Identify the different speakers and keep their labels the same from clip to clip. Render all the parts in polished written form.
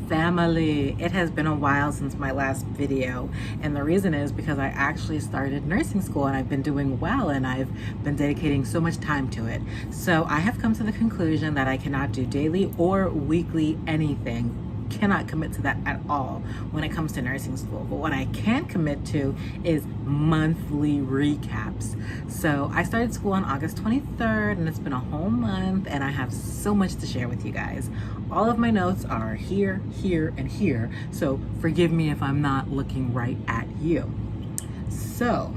Speaker 1: family. It has been a while since my last video, and the reason is because I actually started nursing school and I've been doing well and I've been dedicating so much time to it. So I have come to the conclusion that I cannot do daily or weekly anything. Cannot commit to that at all when it comes to nursing school. But what I can commit to is monthly recaps. So I started school on August 23rd and it's been a whole month and I have so much to share with you guys. All of my notes are here, here, and here. So forgive me if I'm not looking right at you. So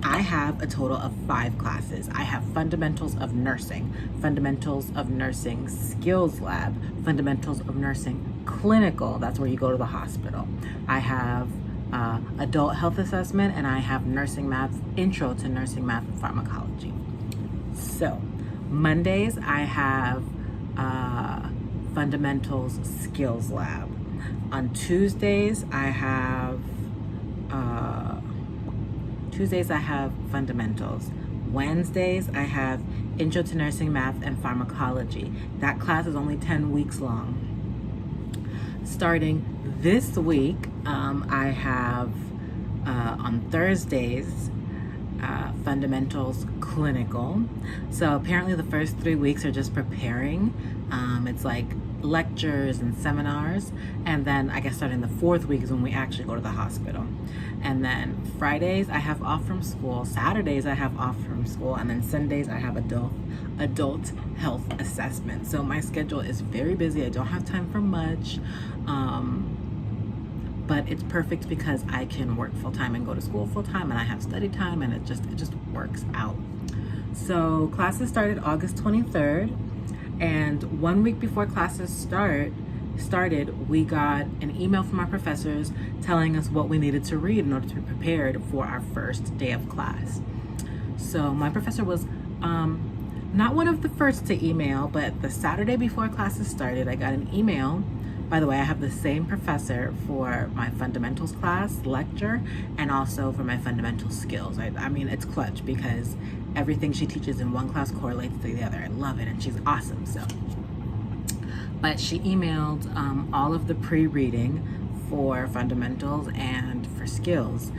Speaker 1: I have a total of 5 classes. I have Fundamentals of Nursing, Fundamentals of Nursing Skills Lab, Fundamentals of Nursing Clinical, that's where you go to the hospital. I have Adult Health Assessment, and I have Nursing Math, Intro to Nursing Math and Pharmacology. So Mondays I have Fundamentals Skills Lab. On Tuesdays I have Fundamentals. Wednesdays, I have Intro to Nursing Math and Pharmacology. That class is only 10 weeks long. Starting this week, I have on Thursdays, Fundamentals Clinical. So apparently the first 3 weeks are just preparing. It's like lectures and seminars, and then I guess starting the 4th week is when we actually go to the hospital. And then Fridays I have off from school, Saturdays I have off from school, and then Sundays I have adult health assessment. So my schedule is very busy. I don't have time for much, but it's perfect because I can work full-time and go to school full-time, and I have study time, and it just works out. So classes started August 23rd. And 1 week before classes started, we got an email from our professors telling us what we needed to read in order to be prepared for our first day of class. So my professor was not one of the first to email, but the Saturday before classes started, I got an email. By the way, I have the same professor for my fundamentals class lecture and also for my fundamental skills. I mean, it's clutch because everything she teaches in one class correlates to the other. I love it, and she's awesome. So, but she emailed all of the pre-reading for fundamentals and for skills.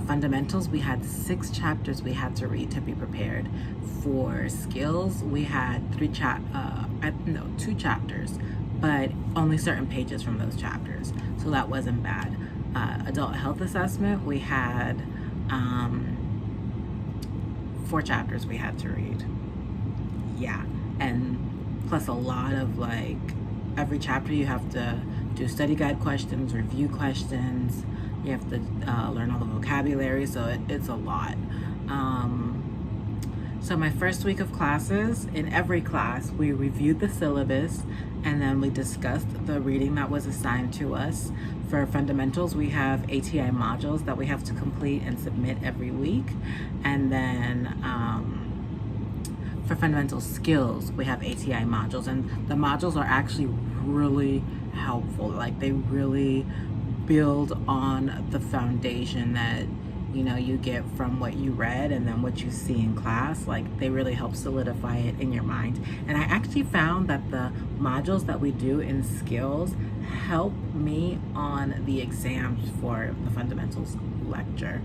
Speaker 1: Fundamentals, we had 6 chapters we had to read to be prepared. For skills, we had 2 chapters, but only certain pages from those chapters, so that wasn't bad. Adult health assessment, we had 4 chapters we had to read. Yeah, and plus a lot of, like, every chapter you have to do study guide questions, review questions, you have to learn all the vocabulary, so it's a lot. So my first week of classes, in every class, we reviewed the syllabus and then we discussed the reading that was assigned to us. For fundamentals, we have ATI modules that we have to complete and submit every week. And then for fundamental skills, we have ATI modules, and the modules are actually really helpful. Like, they really build on the foundation that you get from what you read and then what you see in class. Like, they really help solidify it in your mind. And I actually found that the modules that we do in skills help me on the exams for the fundamentals lecture.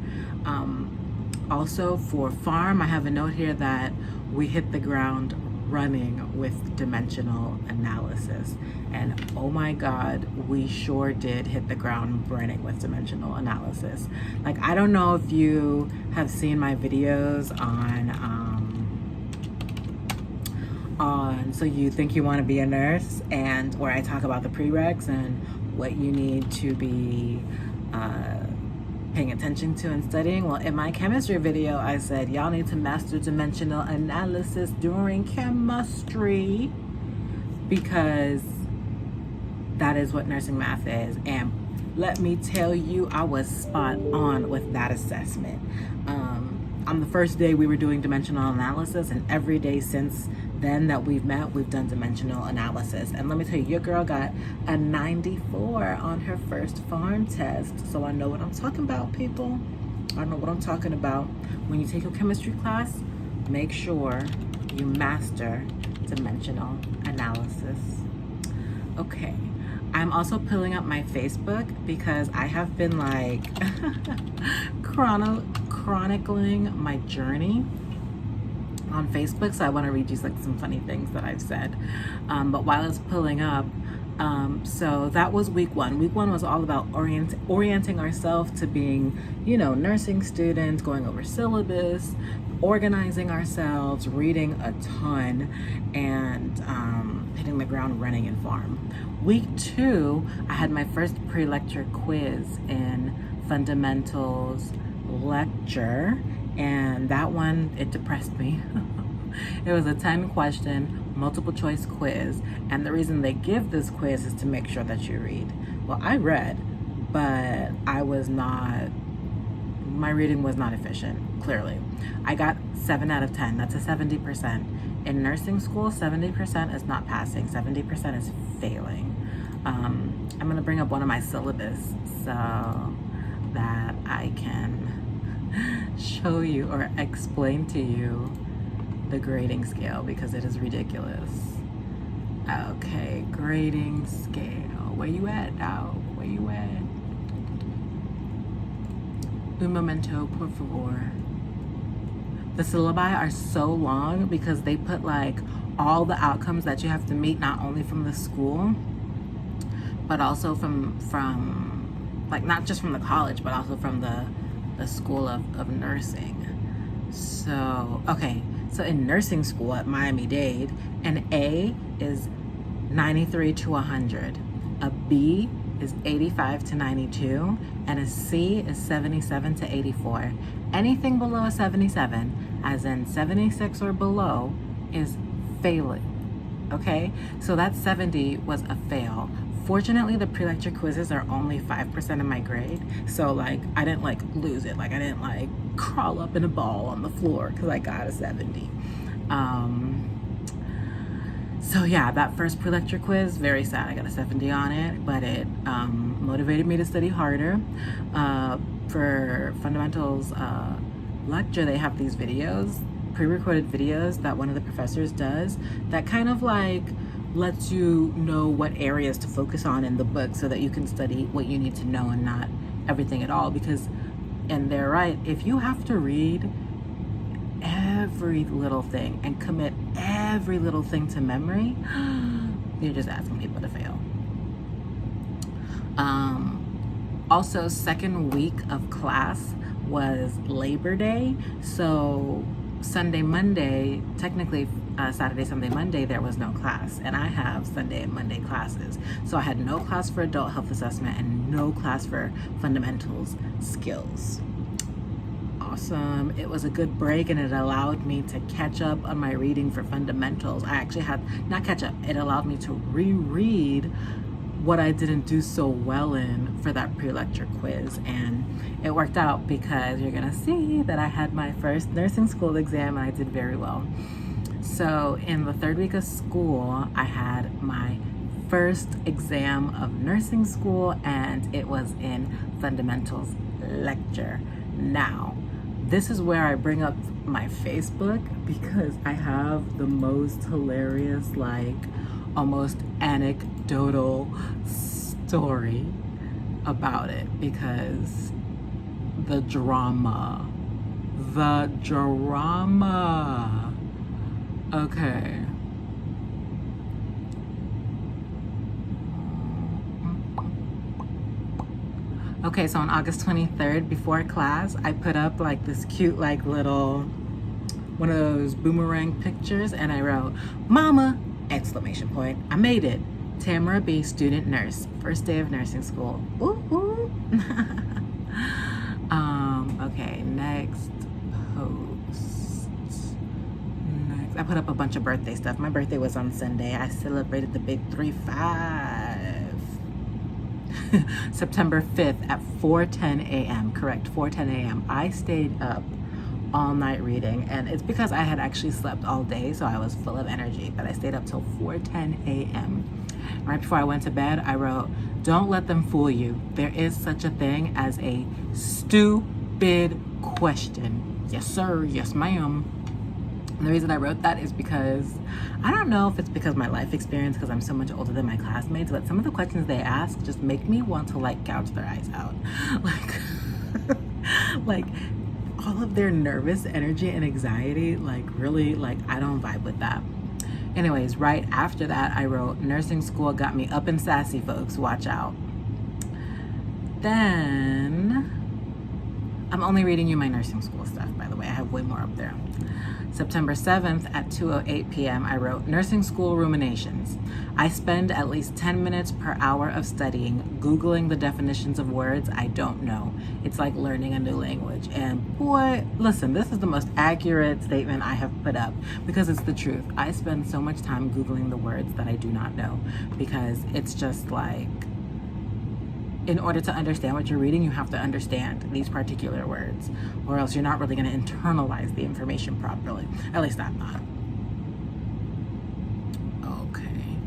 Speaker 1: Also for pharm, I have a note here that we hit the ground running with dimensional analysis, and oh my god, we sure did hit the ground running with dimensional analysis. Like, I don't know if you have seen my videos on So You Think You Want to Be a Nurse, and where I talk about the prereqs and what you need to be paying attention to and studying. Well, in my chemistry video, I said y'all need to master dimensional analysis during chemistry because that is what nursing math is. And let me tell you, I was spot on with that assessment. On the first day we were doing dimensional analysis, and every day since then that we've met, we've done dimensional analysis. And let me tell you, your girl got a 94 on her first pharm test. So I know what I'm talking about, people. I know what I'm talking about. When you take your chemistry class, make sure you master dimensional analysis. Okay. I'm also pulling up my Facebook because I have been like chronicling my journey on Facebook. So I want to read you like some funny things that I've said. But while it's pulling up, so that was week one. Week one was all about orienting ourselves to being, nursing students, going over syllabus, organizing ourselves, reading a ton, and hitting the ground running in farm. Week two, I had my first pre-lecture quiz in fundamentals lecture, and that one, it depressed me. It was a 10-question multiple choice quiz, and the reason they give this quiz is to make sure that you read. Well, I read, but my reading was not efficient, clearly. I got 7 out of 10. That's a 70%. In nursing school, 70% is not passing, 70% is failing. I'm going to bring up one of my syllabus so that I can show you or explain to you the grading scale, because it is ridiculous. Okay, grading scale. Where you at now? Where you at? Un momento, por favor. The syllabi are so long because they put like all the outcomes that you have to meet, not only from the school, but also from like not just from the college, but also from the school of nursing. So, okay. So in nursing school at Miami-Dade, an A is 93 to 100. A B is 85 to 92, and a C is 77 to 84. Anything below a 77, as in 76 or below, is failing, okay? So that 70 was a fail. Fortunately, the pre-lecture quizzes are only 5% of my grade, so like I didn't like lose it. Like I didn't like crawl up in a ball on the floor because I got a 70. So yeah, that first pre-lecture quiz, very sad. I got a 70 on it, but it motivated me to study harder. For fundamentals lecture, they have these videos, pre-recorded videos that one of the professors does that kind of like lets you know what areas to focus on in the book so that you can study what you need to know and not everything at all. Because, and they're right, if you have to read every little thing and commit every little thing to memory, you're just asking people to fail. Also, second week of class was Labor Day. So Sunday, Monday, technically Saturday, Sunday, Monday, there was no class. And I have Sunday and Monday classes. So I had no class for adult health assessment and no class for fundamentals skills. Awesome. It was a good break, and it allowed me to catch up on my reading for fundamentals. I actually had, not catch up, it allowed me to reread what I didn't do so well in for that pre-lecture quiz. And it worked out because you're gonna see that I had my first nursing school exam and I did very well. So in the third week of school, I had my first exam of nursing school, and it was in fundamentals lecture. Now, this is where I bring up my Facebook because I have the most hilarious, like almost anecdotal story about it, because the drama. Okay. Okay, so on August 23rd, before class, I put up like this cute, like little, one of those boomerang pictures, and I wrote, "Mama!" exclamation point. I made it. Tamara B, student nurse, first day of nursing school. Ooh, ooh. Okay, next post. Next, I put up a bunch of birthday stuff. My birthday was on Sunday. I celebrated the big 3-5. September 5th at 4:10 a.m. Correct, 4:10 a.m. I stayed up all night reading, and it's because I had actually slept all day, so I was full of energy, but I stayed up till 4:10 a.m. Right before I went to bed, I wrote, "Don't let them fool you. There is such a thing as a stupid question." Yes, sir. Yes, ma'am. And the reason I wrote that is because I don't know if it's because my life experience, because I'm so much older than my classmates, but some of the questions they ask just make me want to like gouge their eyes out. Like, like all of their nervous energy and anxiety, like really, like I don't vibe with that. Anyways, right after that, I wrote, nursing school got me up and sassy, folks, watch out. Then, I'm only reading you my nursing school stuff, by the way. I have way more up there. September 7th at 2:08 p.m., I wrote, nursing school ruminations. I spend at least 10 minutes per hour of studying, Googling the definitions of words I don't know. It's like learning a new language. And boy, listen, this is the most accurate statement I have put up because it's the truth. I spend so much time Googling the words that I do not know because it's just like, in order to understand what you're reading, you have to understand these particular words, or else you're not really going to internalize the information properly. At least I'm not. Okay.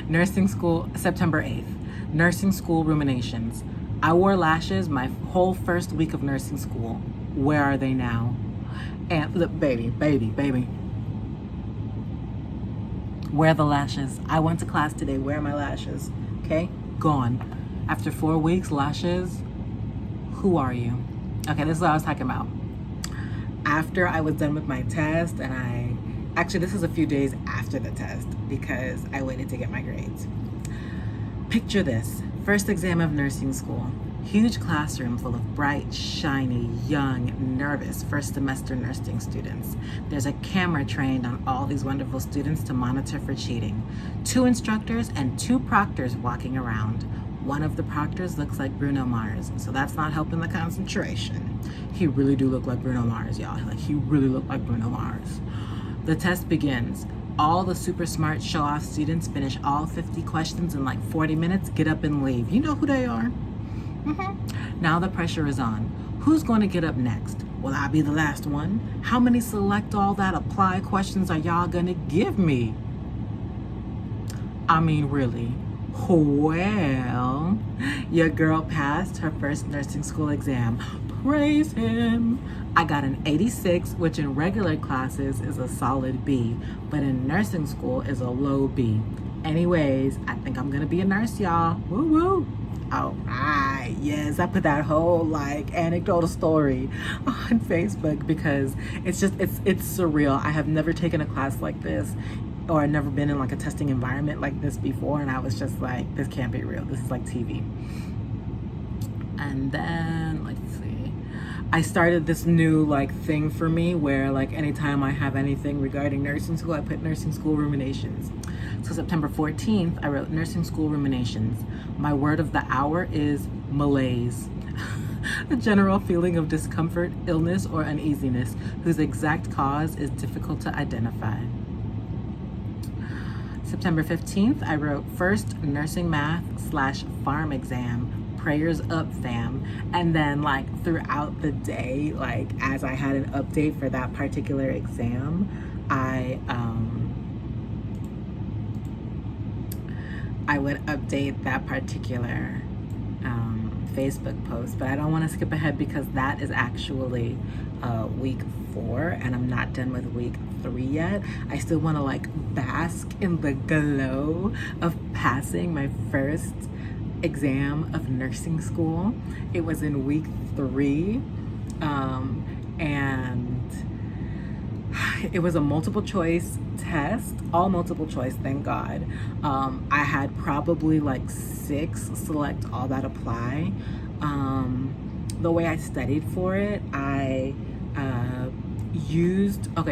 Speaker 1: Nursing school, September 8th. Nursing school ruminations. I wore lashes my whole first week of nursing school. Where are they now? And look, baby. Where are the lashes? I went to class today. Where are my lashes? Okay? Gone. After 4 weeks, lashes, who are you? Okay, this is what I was talking about. After I was done with my test, and actually this is a few days after the test because I waited to get my grades. Picture this, first exam of nursing school. Huge classroom full of bright, shiny, young, nervous first semester nursing students. There's a camera trained on all these wonderful students to monitor for cheating. 2 instructors and 2 proctors walking around. One of the proctors looks like Bruno Mars, so that's not helping the concentration. He really do look like Bruno Mars, y'all. Like, he really looked like Bruno Mars. The test begins. All the super smart show-off students finish all 50 questions in like 40 minutes, get up and leave. You know who they are. Now the pressure is on. Who's going to get up next? Will I be the last one? How many select all that apply questions are y'all going to give me? I mean, really. Well, your girl passed her first nursing school exam. Praise him. I got an 86, which in regular classes is a solid B, but in nursing school is a low B. Anyways, I think I'm gonna be a nurse, y'all. Woo woo. All right, yes, I put that whole like anecdotal story on Facebook because it's surreal. I have never taken a class like this, or I've never been in like a testing environment like this before, and I was just like, this can't be real. This is like TV. And then, let's see, I started this new like thing for me where like anytime I have anything regarding nursing school, I put nursing school ruminations. So September 14th, I wrote nursing school ruminations. My word of the hour is malaise. A general feeling of discomfort, illness, or uneasiness whose exact cause is difficult to identify. September 15th, I wrote first nursing math / farm exam. Prayers up, fam. And then like throughout the day, like as I had an update for that particular exam, I would update that particular Facebook post, but I don't want to skip ahead because that is actually week 4 and I'm not done with week 3 yet. I still want to like bask in the glow of passing my first exam of nursing school. It was in week 3 and it was a multiple choice test, all multiple choice, thank God. I had probably like 6 select all that apply. The way I studied for it, I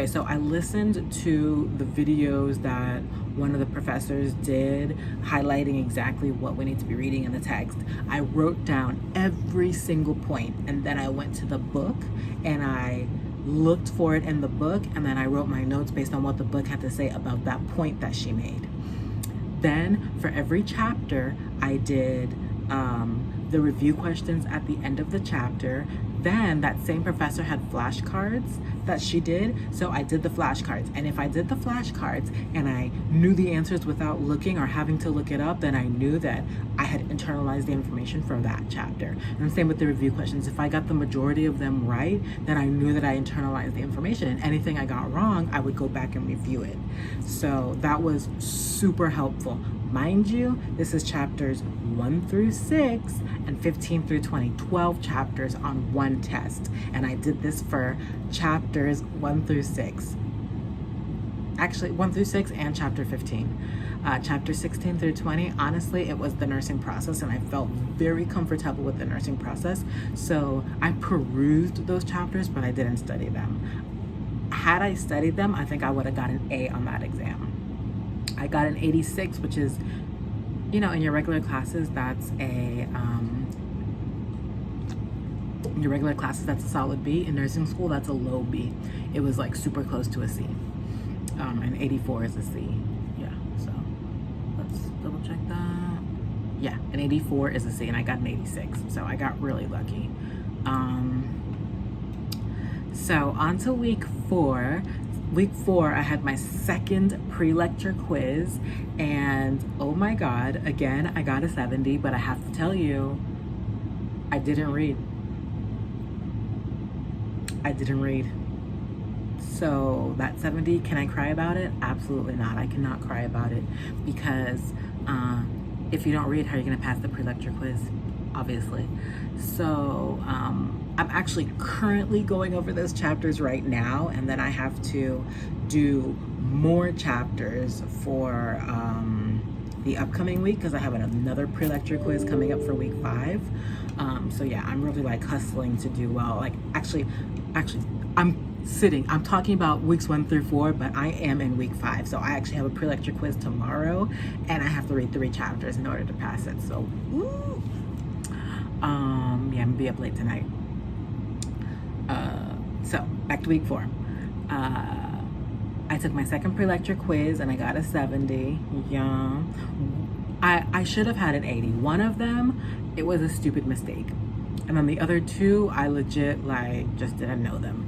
Speaker 1: so I listened to the videos that one of the professors did highlighting exactly what we need to be reading in the text. I wrote down every single point, and then I went to the book and I looked for it in the book, and then I wrote my notes based on what the book had to say about that point that she made. Then for every chapter, I did the review questions at the end of the chapter. then that same professor had flashcards that she did, so I did the flashcards. And if I did the flashcards and I knew the answers without looking or having to look it up, then I knew that I had internalized the information from that chapter. And same with the review questions. If I got the majority of them right, then I knew that I internalized the information, and anything I got wrong, I would go back and review it. So that was super helpful. Mind you, this is chapters 1 through 6 and 15 through 20, 12 chapters on one test. And I did this for chapters 1 through 6. Actually, 1 through 6 and chapter 15. Chapter 16 through 20, honestly, it was the nursing process, and I felt very comfortable with the nursing process. So I perused those chapters, but I didn't study them. Had I studied them, I think I would have got an A on that exam. I got an 86, which is, you know, in your regular classes, that's a solid B. In nursing school, that's a low B. It was like super close to a C. And 84 is a C. Yeah, so let's double check that. Yeah, an 84 is a C, and I got an 86, so I got really lucky. So on to week 4. Week 4, I had my second pre-lecture quiz, and oh my God, again, I got a 70, but I have to tell you, I didn't read. So that 70, can I cry about it? Absolutely not. I cannot cry about it, because if you don't read, how are you going to pass the pre-lecture quiz? Obviously. So I'm actually currently going over those chapters right now, and then I have to do more chapters for the upcoming week, because I have another pre-lecture quiz coming up for week 5. So yeah, I'm really like hustling to do well. Like actually I'm talking about weeks 1 through 4, but I am in week 5. So I actually have a pre-lecture quiz tomorrow, and I have to read 3 chapters in order to pass it. So woo! Yeah, I'm gonna be up late tonight. So back to week 4. I took my second pre-lecture quiz and I got a 70. Yeah, I should have had an 80. One of them, it was a stupid mistake, and then the other 2, I legit like just didn't know them.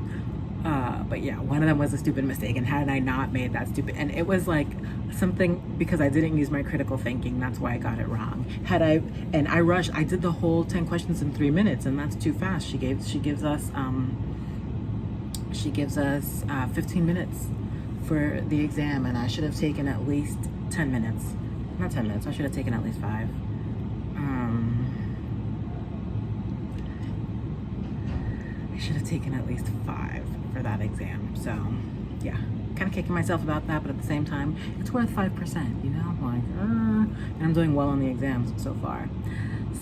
Speaker 1: But yeah, one of them was a stupid mistake, and had I not made that stupid, and it was like something because I didn't use my critical thinking, that's why I got it wrong. I rushed, I did the whole 10 questions in 3 minutes, and that's too fast. She gives us 15 minutes for the exam, and I should have taken at least 10 minutes. Not 10 minutes, I should have taken at least 5. I should have taken at least 5 for that exam. So yeah, kind of kicking myself about that, but at the same time, it's worth 5%, you know, like, and I'm doing well on the exams so far.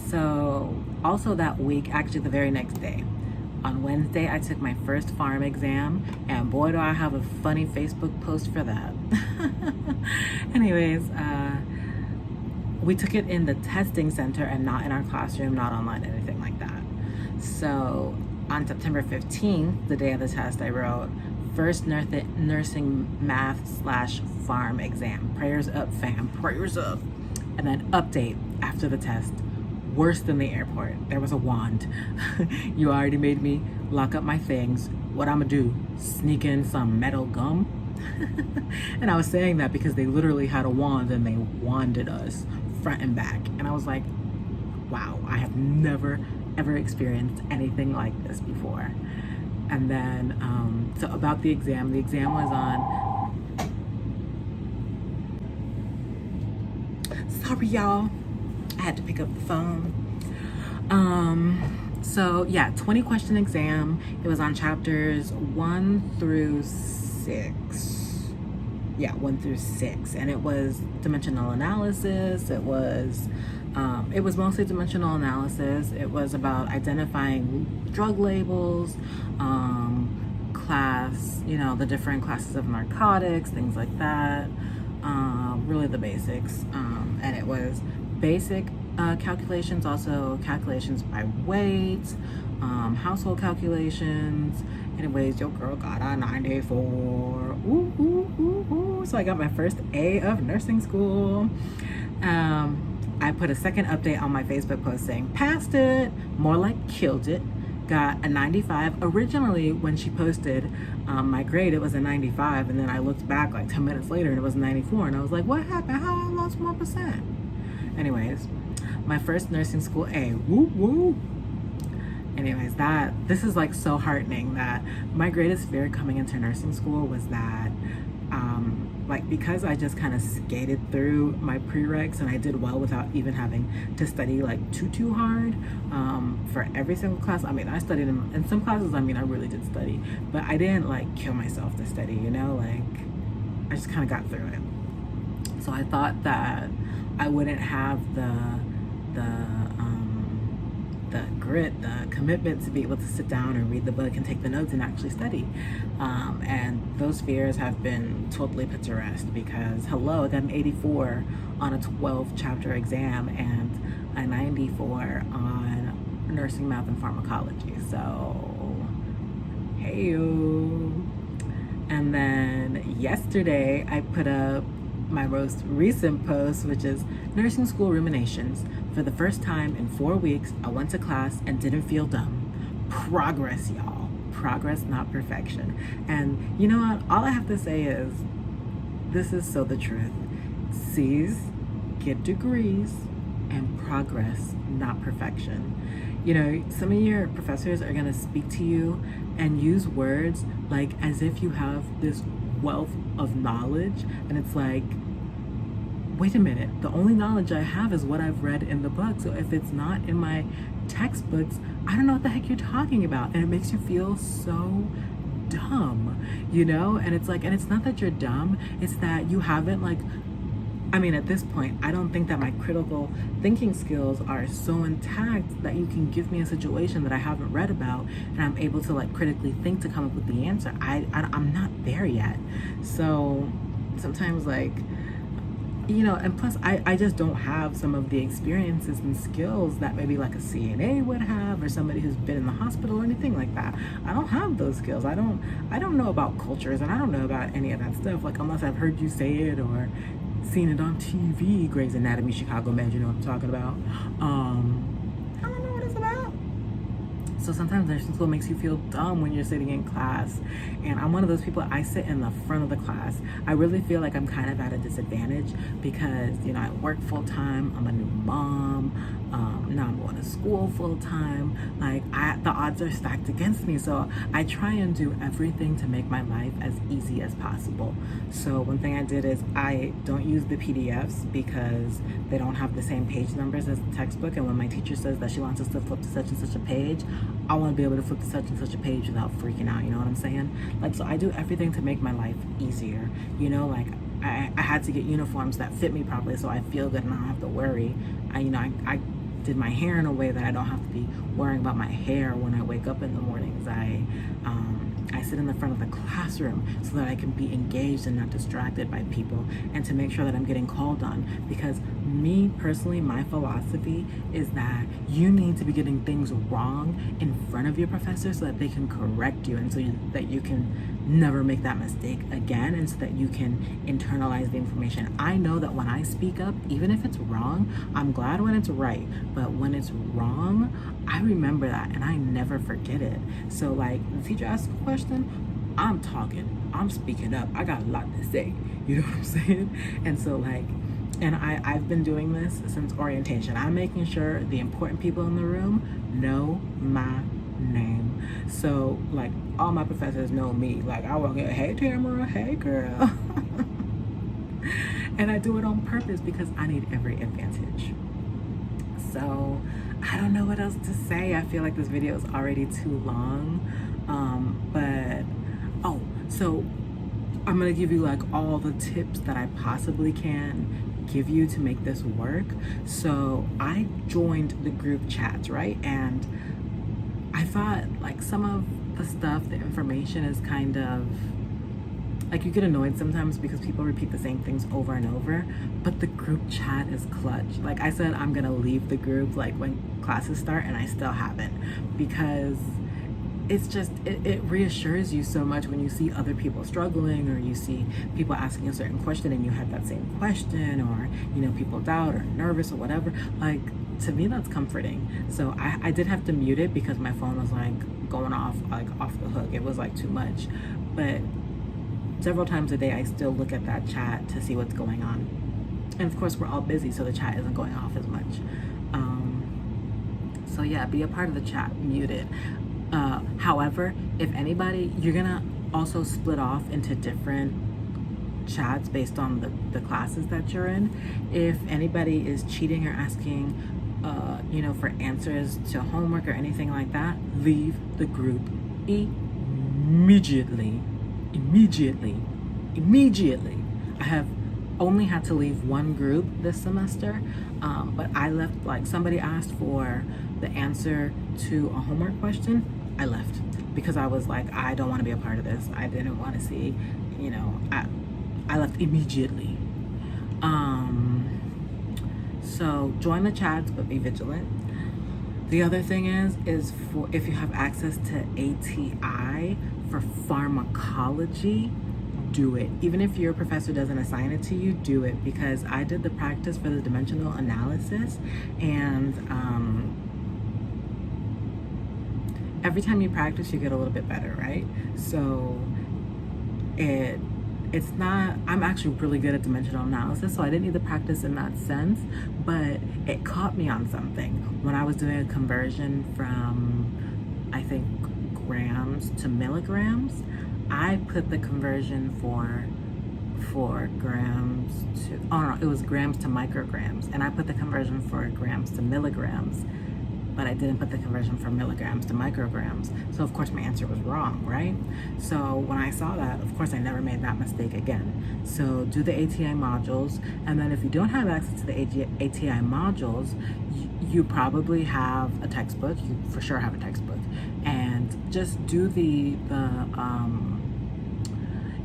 Speaker 1: So also that week, actually the very next day, on Wednesday, I took my first pharm exam, and boy, do I have a funny Facebook post for that. Anyways, we took it in the testing center and not in our classroom, not online, anything like that. So on September 15th, the day of the test, I wrote, first nursing math/pharm exam. Prayers up, fam, prayers up. And then update after the test. Worse than the airport. There was a wand. You already made me lock up my things. What I'm gonna do? Sneak in some metal gum? And I was saying that because they literally had a wand and they wanded us front and back. And I was like, wow, I have never ever experienced anything like this before. And then, so about the exam was on, sorry y'all, I had to pick up the phone. So yeah, 20 question exam. It was on chapters 1 through 6. Yeah, 1 through 6. And it was dimensional analysis. It was mostly dimensional analysis. It was about identifying drug labels, class, you know, the different classes of narcotics, things like that. Really the basics. And it was basic calculations, also calculations by weight, household calculations. Anyways, your girl got a 94. Ooh, ooh, ooh, ooh. So I got my first A of nursing school. I put a second update on my Facebook post saying, passed it, more like killed it, got a 95. Originally, when she posted my grade, it was a 95, and then I looked back like 10 minutes later and it was 94, and I was like, what happened? How I lost 1%? Anyways, my first nursing school A. Woo woo. Anyways, this is like so heartening that my greatest fear coming into nursing school was that like, because I just kind of skated through my prereqs and I did well without even having to study like too hard for every single class. I mean, I studied in some classes. I mean, I really did study, but I didn't like kill myself to study, you know, like I just kind of got through it. So I thought that I wouldn't have the grit, the commitment to be able to sit down and read the book and take the notes and actually study. And those fears have been totally put to rest because, hello, I got an 84 on a 12 chapter exam and a 94 on nursing, math, and pharmacology. So, hey-o. And then yesterday I put up my most recent post, which is nursing school ruminations. For the first time in 4 weeks, I went to class and didn't feel dumb. Progress, y'all. Progress, not perfection. And you know what? All I have to say is, this is so the truth. C's get degrees and progress, not perfection. You know, some of your professors are gonna speak to you and use words like as if you have this wealth of knowledge, and it's like, wait a minute, the only knowledge I have is what I've read in the book. So if it's not in my textbooks, I don't know what the heck you're talking about. And it makes you feel so dumb, you know? And it's like, and it's not that you're dumb, it's that you haven't like, I mean, at this point, I don't think that my critical thinking skills are so intact that you can give me a situation that I haven't read about and I'm able to like critically think to come up with the answer. I'm not there yet. So sometimes like, you know, and plus I just don't have some of the experiences and skills that maybe like a CNA would have, or somebody who's been in the hospital or anything like that. I don't have those skills. I don't know about cultures, and I don't know about any of that stuff, like unless I've heard you say it or seen it on TV, Grey's Anatomy, Chicago Med, you know what I'm talking about. I don't know what it's about. So sometimes nursing school makes you feel dumb when you're sitting in class. And I'm one of those people, I sit in the front of the class. I really feel like I'm kind of at a disadvantage because, you know, I work full time, I'm a new mom, now I'm going to school full time. Like the odds are stacked against me. So I try and do everything to make my life as easy as possible. So one thing I did is I don't use the PDFs because they don't have the same page numbers as the textbook. And when my teacher says that she wants us to flip to such and such a page, I want to be able to flip to such and such a page without freaking out, you know what I'm saying? Like, so I do everything to make my life easier, you know, like I had to get uniforms that fit me properly so I feel good and I don't have to worry. I did my hair in a way that I don't have to be worrying about my hair when I wake up in the mornings. I sit in the front of the classroom so that I can be engaged and not distracted by people, and to make sure that I'm getting called on, because me personally, my philosophy is that you need to be getting things wrong in front of your professor so that they can correct you, and so that you can never make that mistake again, and so that you can internalize the information. I know that when I speak up, even if it's wrong, I'm glad when it's right, but when it's wrong, I remember that and I never forget it. So like, the teacher asks a question, I'm talking, I'm speaking up, I got a lot to say, you know what I'm saying? And so like, and I've been doing this since orientation. I'm making sure the important people in the room know my name. So like, all my professors know me. Like, I walk in, hey Tamara, hey girl. And I do it on purpose because I need every advantage. So I don't know what else to say. I feel like this video is already too long. So I'm gonna give you like all the tips that I possibly can give you to make this work. So I joined the group chats, right? And I thought like some of the stuff, the information is kind of like, you get annoyed sometimes because people repeat the same things over and over, but the group chat is clutch. Like I said, I'm gonna leave the group like when classes start, and I still haven't, because it's just, it reassures you so much when you see other people struggling, or you see people asking a certain question and you have that same question, or, you know, people doubt or nervous or whatever. Like, to me, that's comforting. So I did have to mute it because my phone was like going off, like off the hook. It was like too much. But several times a day, I still look at that chat to see what's going on. And of course, we're all busy, so the chat isn't going off as much. So yeah, be a part of the chat, mute it. However, if anybody, you're gonna also split off into different chats based on the classes that you're in. If anybody is cheating or asking, for answers to homework or anything like that, leave the group immediately. I have only had to leave one group this semester, but I left, like somebody asked for the answer to a homework question, I left because I was like, I don't want to be a part of this. I didn't want to see, I left immediately. So join the chats, but be vigilant. The other thing is for if you have access to ATI for pharmacology, do it. Even if your professor doesn't assign it to you, do it, because I did the practice for the dimensional analysis, and every time you practice, you get a little bit better, right? So it's not, I'm actually really good at dimensional analysis, so I didn't need the practice in that sense, but it caught me on something. When I was doing a conversion from, I think, grams to milligrams, I put the conversion for grams to, it was grams to micrograms, and I put the conversion for grams to milligrams, but I didn't put the conversion from milligrams to micrograms. So of course my answer was wrong, right? So when I saw that, of course I never made that mistake again. So do the ATI modules, and then if you don't have access to the ATI modules, you probably have a textbook. You for sure have a textbook, and just do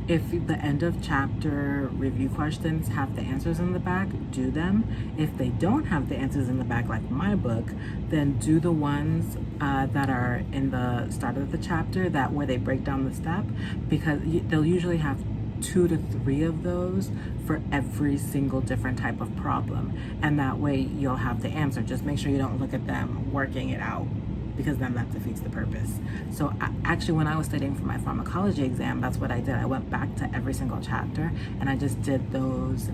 Speaker 1: if the end of chapter review questions have the answers in the back, do them. If they don't have the answers in the back, like my book, then do the ones that are in the start of the chapter, that where they break down the step, because they'll usually have 2 to 3 of those for every single different type of problem. And that way you'll have the answer. Just make sure you don't look at them working it out, because then that defeats the purpose. So actually, when I was studying for my pharmacology exam, that's what I did. I went back to every single chapter and I just did those,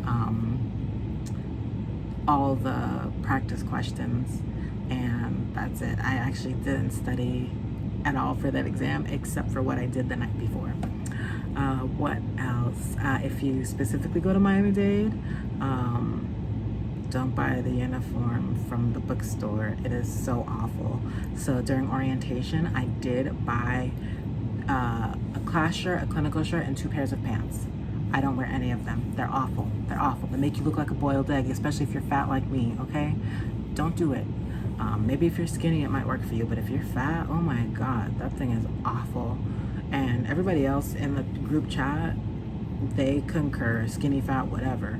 Speaker 1: all the practice questions, and that's it. I actually didn't study at all for that exam except for what I did the night before. What else? If you specifically go to Miami-Dade, don't buy the uniform from the bookstore. It is so awful. So during orientation, I did buy a class shirt, a clinical shirt, and 2 pairs of pants. I don't wear any of them. They're awful. They're awful. They make you look like a boiled egg, especially if you're fat like me, okay? Don't do it. Maybe if you're skinny, it might work for you, but if you're fat, oh my God, that thing is awful. And everybody else in the group chat, they concur, skinny, fat, whatever.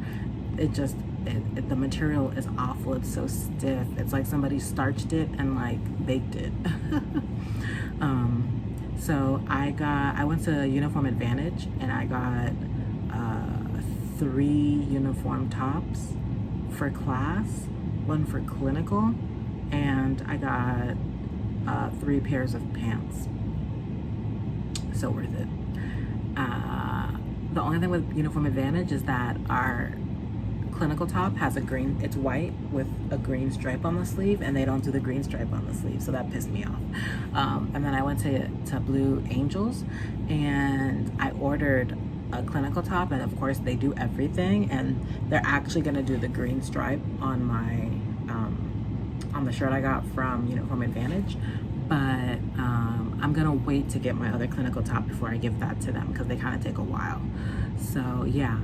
Speaker 1: The material is awful. It's so stiff. It's like somebody starched it and like baked it. So I went to Uniform Advantage and I got 3 uniform tops for class, 1 for clinical, and I got 3 pairs of pants. So worth it. The only thing with Uniform Advantage is that our clinical top has it's white with a green stripe on the sleeve, and they don't do the green stripe on the sleeve, so that pissed me off. And then I went to Blue Angels and I ordered a clinical top, and of course they do everything, and they're actually going to do the green stripe on my on the shirt I got from Uniform Advantage, but I'm gonna wait to get my other clinical top before I give that to them, because they kind of take a while. So yeah,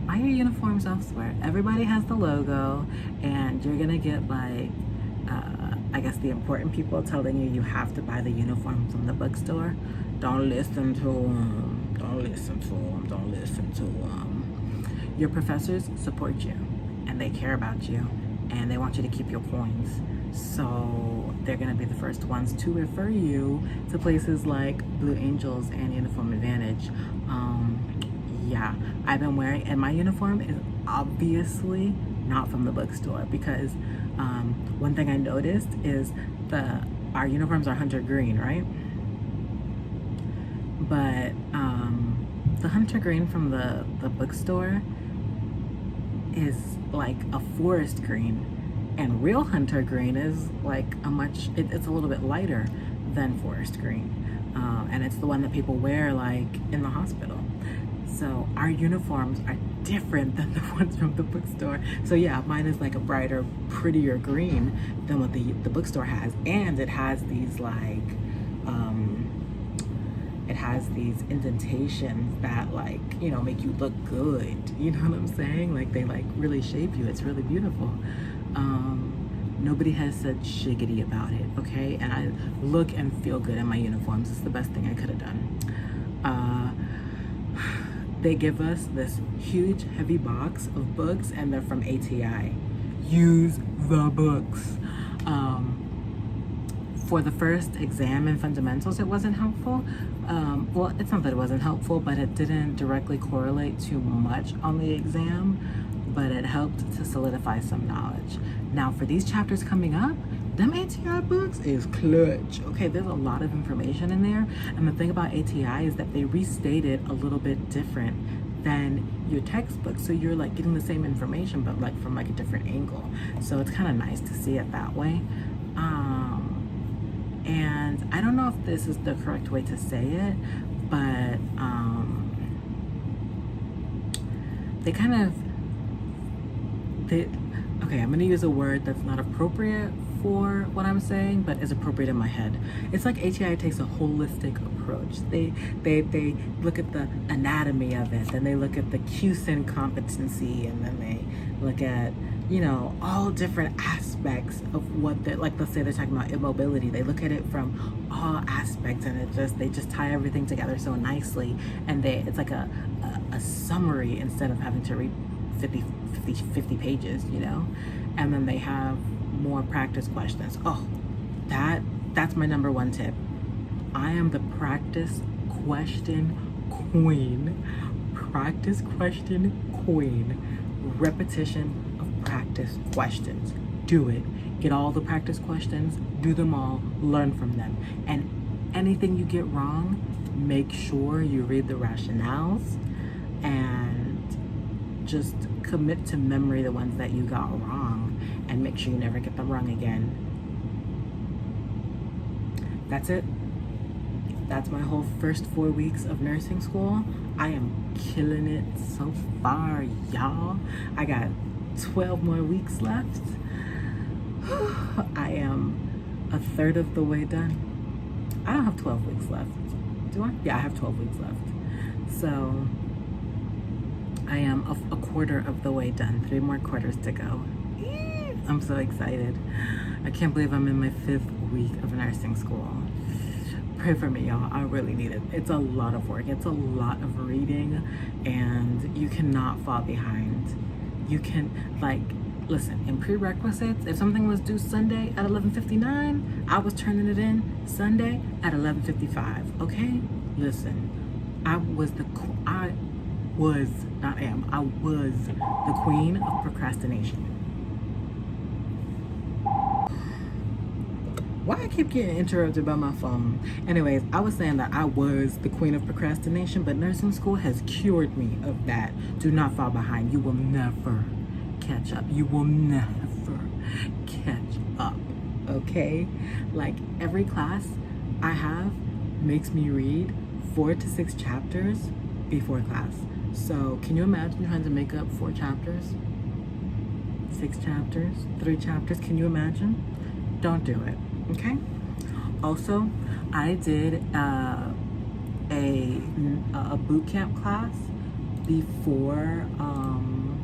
Speaker 1: buy your uniforms elsewhere. Everybody has the logo, and you're gonna get like I guess the important people telling you have to buy the uniform from the bookstore. Don't listen to them. Don't listen to them. Don't listen to them. Your professors support you, and they care about you, and they want you to keep your coins. So they're gonna be the first ones to refer you to places like Blue Angels and Uniform Advantage. Yeah, I've been wearing, and my uniform is obviously not from the bookstore, because one thing I noticed is our uniforms are hunter green, right? But the hunter green from the bookstore is like a forest green, and real hunter green is like it's a little bit lighter than forest green, and it's the one that people wear like in the hospital. So our uniforms are different than the ones from the bookstore. So yeah, mine is like a brighter, prettier green than what the bookstore has, and it has these like it has these indentations that like, you know, make you look good. You know what I'm saying? Like they like really shape you. It's really beautiful. Nobody has said shiggity about it, okay? And I look and feel good in my uniforms. It's the best thing I could have done. They give us this huge, heavy box of books, and they're from ATI. Use the books. For the first exam in fundamentals, it wasn't helpful. Well, it's not that it wasn't helpful, but it didn't directly correlate too much on the exam, but it helped to solidify some knowledge. Now, for these chapters coming up, them ATI books is clutch. Okay, there's a lot of information in there, and the thing about ATI is that they restate it a little bit different than your textbook, so you're like getting the same information but like from like a different angle. So it's kind of nice to see it that way. And I don't know if this is the correct way to say it, but okay, I'm gonna use a word that's not appropriate for what I'm saying, but is appropriate in my head. It's like ATI takes a holistic approach. They look at the anatomy of it, then they look at the QSIN competency, and then they look at, you know, all different aspects of what they're like. Let's say they're talking about immobility. They look at it from all aspects, and they just tie everything together so nicely, and it's like a summary instead of having to read 50 pages, you know. And then they have more practice questions. Oh, that's my number one tip. I am the practice question queen. Practice question queen. Repetition of practice questions. Do it. Get all the practice questions, do them all, learn from them. And anything you get wrong, make sure you read the rationales and just commit to memory the ones that you got wrong, and make sure you never get them wrong again. That's it. That's my whole first 4 weeks of nursing school. I am killing it so far, y'all. I got 12 more weeks left. I am a third of the way done. I don't have 12 weeks left. Do I? Yeah, I have 12 weeks left. So I am a quarter of the way done. 3 more quarters to go. I'm so excited. I can't believe I'm in my 5th week of nursing school. Pray for me, y'all. I really need it. It's a lot of work. It's a lot of reading, and you cannot fall behind. You can, like, listen, in prerequisites, if something was due Sunday at 11:59, I was turning it in Sunday at 11:55, okay? Listen, I was the queen of procrastination. Why I keep getting interrupted by my phone? Anyways, I was saying that I was the queen of procrastination, but nursing school has cured me of that. Do not fall behind. You will never catch up. You will never catch up, okay? Like, every class I have makes me read 4 to 6 chapters before class. So can you imagine trying to make up 4 chapters, 6 chapters, 3 chapters? Can you imagine? Don't do it, okay? Also, I did a boot camp class before I'm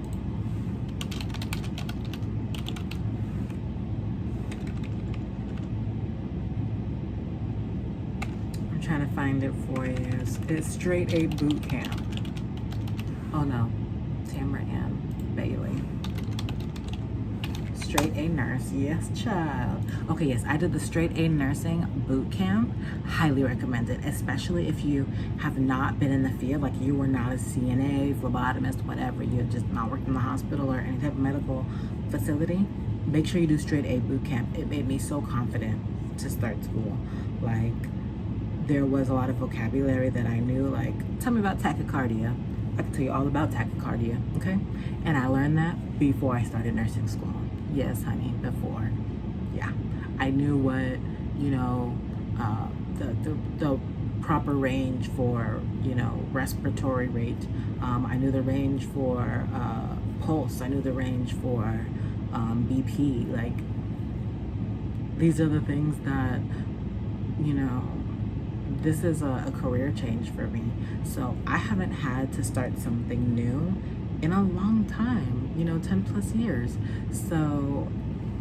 Speaker 1: trying to find it for you. It's straight A boot camp. Oh no, Tamara and Bailey. straight A nurse. Yes, child. Okay, yes, I did the straight A nursing boot camp. Highly recommend it, especially if you have not been in the field, like you were not a CNA, phlebotomist, whatever. You had just not worked in the hospital or any type of medical facility. Make sure you do straight A boot camp. It made me so confident to start school. Like, there was a lot of vocabulary that I knew, like, tell me about tachycardia. I can tell you all about tachycardia, okay? And I learned that before I started nursing school. Yes, honey, before. Yeah. I knew what, you know, the proper range for, you know, respiratory rate. I knew the range for pulse. I knew the range for BP. Like, these are the things that, you know, this is a career change for me. So I haven't had to start something new in a long time, you know, 10 plus years. So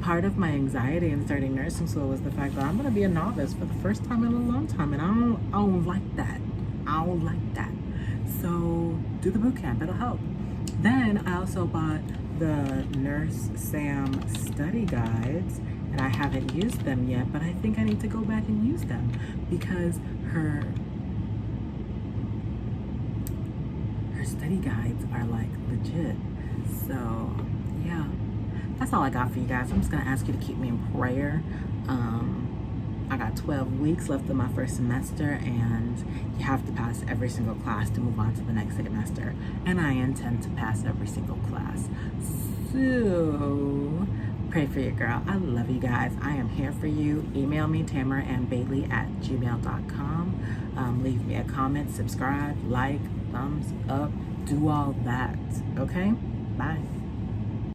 Speaker 1: part of my anxiety in starting nursing school was the fact that I'm going to be a novice for the first time in a long time. And I don't like that. I don't like that. So do the boot camp. It'll help. Then I also bought the Nurse Sam study guides, and I haven't used them yet, but I think I need to go back and use them because her study guides are like legit. So yeah, that's all I got for you guys. I'm just gonna ask you to keep me in prayer. I got 12 weeks left of my first semester, and you have to pass every single class to move on to the next semester. And I intend to pass every single class. So pray for your girl. I love you guys. I am here for you. Email me, tamaraandbailey@gmail.com. Leave me a comment, subscribe, like, thumbs up, do all that. Okay? Bye.